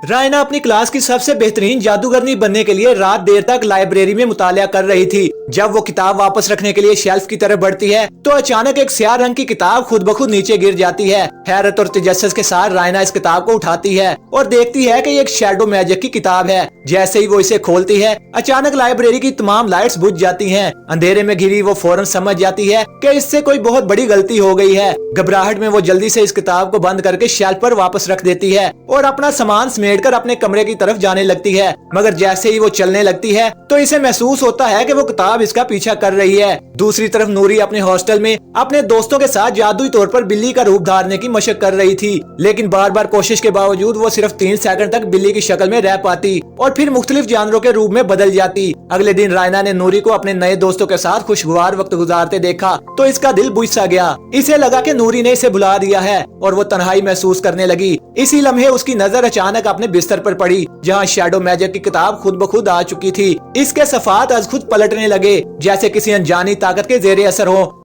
रायना अपनी क्लास की सबसे बेहतरीन जादूगरनी बनने के लिए रात देर तक लाइब्रेरी में मुतालिया कर रही थी। जब वो किताब वापस रखने के लिए शेल्फ की तरफ बढ़ती है तो अचानक एक स्याह रंग की किताब खुद ब खुद नीचे गिर जाती है। हैरत और तजस्सुस के साथ रायना इस किताब को उठाती है और देखती है कि ये एक शैडो मैजिक की किताब है। जैसे ही वो इसे खोलती है अचानक लाइब्रेरी की तमाम लाइट्स बुझ जाती हैं। अंधेरे में घिरी वो फौरन समझ जाती है कि इससे कोई बहुत बड़ी गलती हो गई है। घबराहट में वो जल्दी से इस किताब को बंद करके शेल्फ पर वापस रख देती है और अपना सामान समेटकर अपने कमरे की तरफ जाने लगती है। मगर जैसे ही वो चलने लगती है तो इसे महसूस होता है कि वो किताब इसका पीछा कर रही है। दूसरी तरफ नूरी अपने हॉस्टल में अपने दोस्तों के साथ जादुई तौर पर बिल्ली का रूप धारने की मशक कर रही थी, लेकिन बार बार कोशिश के बावजूद वो सिर्फ 3 सेकंड तक बिल्ली की शक्ल में रह पाती और फिर मुख्तलिफ जानवरों के रूप में बदल जाती। अगले दिन रायना ने नूरी को अपने नए दोस्तों के साथ खुशगवार वक्त गुजारते देखा तो इसका दिल बुझ सा गया। इसे लगा कि नूरी ने इसे भुला दिया है और वो तन्हाई महसूस करने लगी। इसी लम्हे उसकी नजर अचानक अपने बिस्तर पर पड़ी जहाँ शैडो मैजिक की किताब खुद ब खुद आ चुकी थी। इसके सफ़ात आज खुद पलटने लगे जैसे किसी अनजानी ताकत के जेरे असर हो।